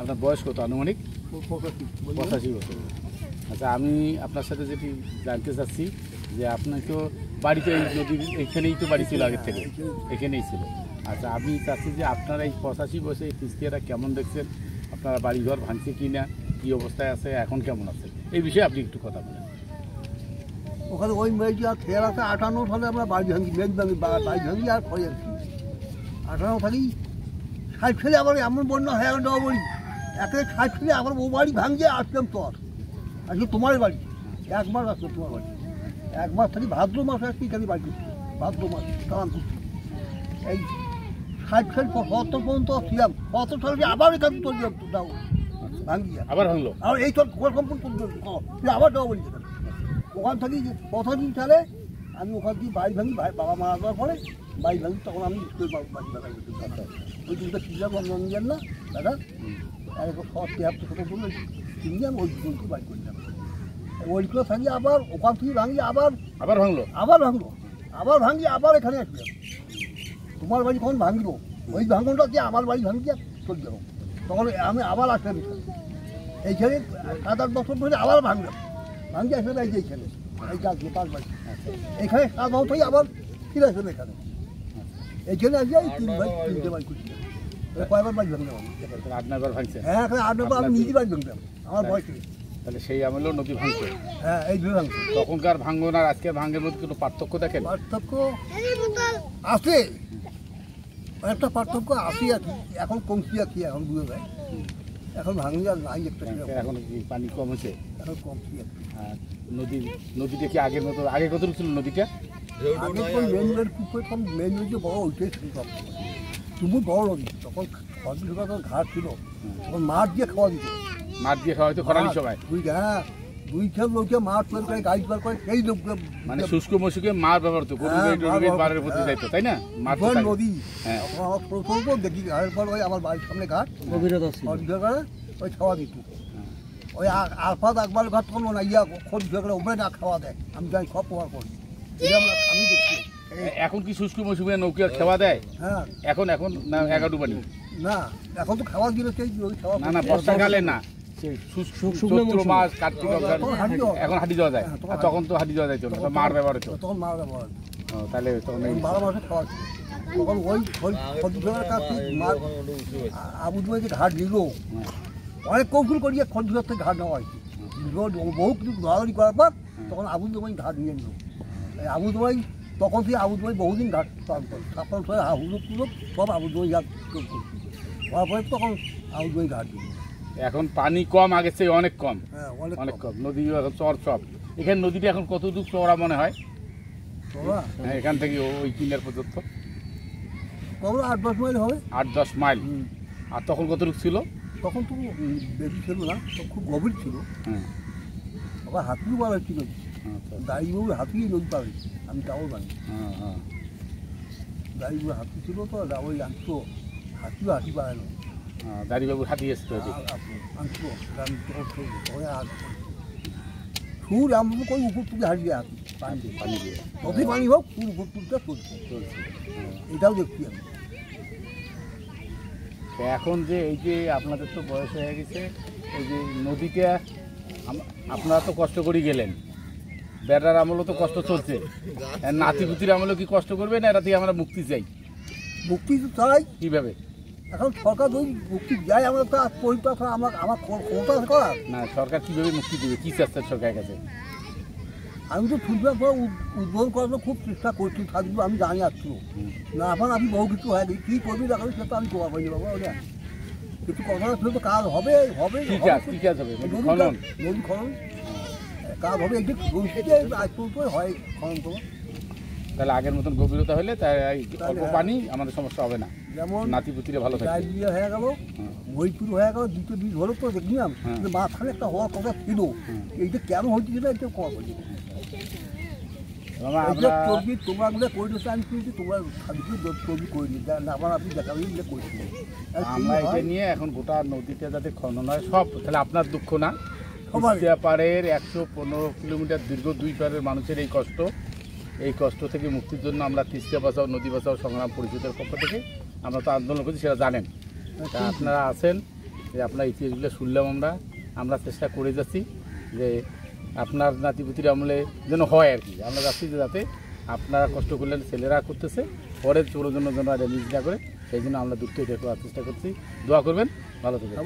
আপনার বয়স কত আনুমানিক? 85 বছর। আচ্ছা, আমি আপনার সাথে যেটি জানতে চাচ্ছি যে আপনার তো বাড়িতে এই নদী এখানেই তো বাড়ি ছিল আগের থেকে, এখানেই ছিল। আচ্ছা, আমি চাচ্ছি যে আপনারা এই 85 বছর এই তিস্তিয়াটা কেমন দেখছেন, আপনারা বাড়িঘর ভাঙছে কি না, কী অবস্থায় আছে, এখন কেমন আছে, এই বিষয়ে আপনি একটু কথা বলেন। ওখানে ওই মেয়েটি আর খেয়াল আছে 58 সালে আমরা বাড়ি ভাঙি, বাড়ি ভাঙি আর পরে আর কি 58 থাকি 60 ফেলে আবার এমন বন্যা হয়ে গেল বলি একে 60 ফেলে আবার ও বাড়ি ভাঙছে আসলাম তো আজকে তোমার বাড়ি 1 মাস আসলো তোমার বাড়ি 1 মাস থাকি ভাদ্র মাস আসছি এখানে বাড়ি করছি ভাদ্র মাস কারণ করছি এই 60 সাল 70 পর্যন্ত ছিলাম 70 সালে আবার এখানে তৈরি দাও ভাঙি আবার ভাঙলো আর এই তোর সম্পূর্ণ আবার দেওয়া বলি ওখান থেকে 85 সালে আমি ওখান থেকে বাড়ি ভাঙি বাবা মারা যাওয়ার পরে বাড়ি ভাঙি তখন আমি স্কুল বাড়ি ভাঙি ওই দুটো ছিলাম রঞ্জন না দাদা এরকম 73 বলে কিনলাম ওই দুটো বাড়ি করলাম ওইগুলো থাকি আবার ওখান থেকে ভাঙি আবার ভাঙলো আবার ভাঙি আবার এখানে আসলাম তোমার বাড়ি কখন ভাঙিব ওই ভাঙনটা দিয়ে আমার বাড়ি ভাঙি চলে যাবো তখন আমি আবার আসলাম এইখানে 7-8 বছর ধরে আবার ভাঙলাম ভাঙি আসলে এই যে এইখানে এই গাছ 5 বাড়ি এখানে 7 বছর আবার ফিরে আসলাম এখানে এইখানে আসলে এই 3 ভাই 3টে বাড়ি করছি কয়বার বাড়ি ভাঙলাম আমি 8-9 ভাঙছে। হ্যাঁ এখানে 8-9 আমি নিজে বাড়ি ভাঙলাম আমার বয়সে। তাহলে সেই আমলেও নদী ভাঙছে। হ্যাঁ এই দুই ভাঙছে। তখনকার ভাঙন আর আজকের ভাঙের মধ্যে কোনো পার্থক্য দেখেন? পার্থক্য আছে, একটা পার্থক্য আছে আর কি এখন কমছি আর কি এখন বুঝে যায় এখন ভাঙলে আর নাই একটা এখন কি পানি কম হয়েছে এখন কমছি আর কি। আর নদীটা কি আগের মতো আগে কত ছিল নদীটা? আগে তো মেন রোড পুকুর মেন রোড যে বড় ওইটাই ছিল তবু বড় নদী তখন খরচি ঢোকা তখন ঘাট ছিল তখন মাঠ দিয়ে খাওয়া দিত মাঠ দিয়ে খাওয়া হয়তো খরালি সময় হ্যাঁ 2 লোকে মাঠ তৈরি করে গাড়ি পার করে সেই লোক মানে শুষ্ক মশুকে মাছ ব্যবহার তো পাড়ের প্রতি যাইতো তাই না? নদী আমার প্রথম দেখি ঘাটের পর ওই আমার বাড়ির সামনে ঘাট গভীরতা করে ওই খাওয়া দিত ওই আলফাত আকবর ঘাট তখন না ইয়া খোঁজ করে ওপরে না খাওয়া দেয় আমি যাই সব ব্যবহার করি আমি দেখছি। এখন কি শুষ্ক মৌসুমে নৌকা খাওয়া দেয়? হ্যাঁ এখন না 11 পানি না এখন তো খাওয়া দিলে সেই খাওয়া না বর্ষাকালে না চৈত্র মাস কার্তিক এখন হাঁটি যাওয়া যায় তখন তো হাঁটি যাওয়া যায় চলো মার ব্যবহার হতো তখন মার ব্যবহার তাহলে তখন 12 মাসে খাওয়া তখন ওই খদ্দের কাছে আবু দুবাই যে ঘাট দিল অনেক কৌশল করিয়ে খদ্দের থেকে ঘাট নেওয়া হয়েছে বহু কিছু ধরাধরি করার পর তখন আবু দুবাই ঘাট নিয়ে নিল আবু দুবাই তখন থেকে আবু দুবাই বহুদিন ঘাট পালন করে তারপর হুলুক টুলুক সব আবু দুবাই ঘাট হওয়ার পরে তখন আবু দুবাই ঘাট দিল। এখন পানি কম আগের চেয়ে অনেক কম। হ্যাঁ অনেক কম নদী এখন চর এখানে নদীটা এখন কতটুকু চওড়া মনে হয়? হ্যাঁ এখান থেকে ওই কিনার পর্যন্ত 8-10 মাইল হবে 8-10 মাইল। আর তখন কতটুকু ছিল? তখন তো বেশি ছিল না খুব গভীর ছিল আবার হাতিও পার হয়েছিল দাড়িবাবু হাতি নদী পার হয়েছে আমি তাও জানি দাড়িবাবু হাতি ছিল তো ওই আনতো হাতি পারানো দাড়িবাবুর হাতি এসছে আনতো সুর আমি কই উপর তুলে হারিয়ে হাতি পানি দিয়ে নদী পানি হোক পুর উপর তুলতে চলছে এটাও দেখছি আমি। এখন যে এই যে আপনাদের তো বয়স হয়ে গেছে এই যে নদীটা আপনারা তো কষ্ট করে গেলেন বেড়ার আমলও তো কষ্ট চলছে নাতিপুতির আমলও কি কষ্ট করবে না এরা থেকে আমরা মুক্তি চাই? মুক্তি তো চাই কীভাবে? এখন সরকার যদি মুক্তি দেয় আমরা তো পরিবার আমার ক্ষমতা করার না সরকার কীভাবে মুক্তি দেবে কী চাচ্ছেন সরকারের কাছে? আমি তো ফুটবল করে উদ্বোধন করার খুব চেষ্টা করছি থাকবো আমি জানি আসছি না এখন আমি বহু কিছু হয়ে গেছি কী করবি দেখাবি সেটা আমি কোয়া পাইনি বাবা ওটা কিছু কথা ছিল তো কাজ হবে কী কাজ হবে? নদী খনন কাজ হবে এই যে আজ পর্যন্ত হয় খনন তো তাহলে আগের মতন গভীরতা হলে তাই অল্প পানি আমাদের সমস্যা হবে না যেমন নাতিপুতিরা ভালো থাকে ডায়রিয়া হয়ে গেল মইপুর হয়ে গেল দুটো বীজ হলো তো দেখলাম মাঝখানে একটা হওয়ার কথা ছিল এইটা কেন হয়েছিল এটা কম হয়েছে তোমরা করে আমি কিন্তু তোমরা ছবি করে নি আবার আপনি দেখাবেন যে করেছিল আমরা এটা নিয়ে এখন গোটা নদীতে যাতে খনন হয় সব তাহলে আপনার দুঃখ না পাড়ের 115 কিলোমিটার দীর্ঘ 2 পাড়ের মানুষের এই কষ্ট থেকে মুক্তির জন্য আমরা তিস্তা বাঁচাও নদী বাঁচাও সংগ্রাম পরিষদের পক্ষ থেকে আমরা তো আন্দোলন করছি সেটা জানেন তা আপনারা আছেন যে আপনার ইতিহাসগুলো শুনলাম আমরা চেষ্টা করে যাচ্ছি যে আপনার নাতিপুতির আমলে যেন হয় আর কি। আমরা যাচ্ছি যে যাতে আপনারা কষ্ট করলেন, ছেলেরা করতেছে, পরের প্রজন্মের জন্য রিলিজ না করে, সেই জন্য আমরা দূর থেকে করার চেষ্টা করছি। দোয়া করবেন, ভালো থাকবেন।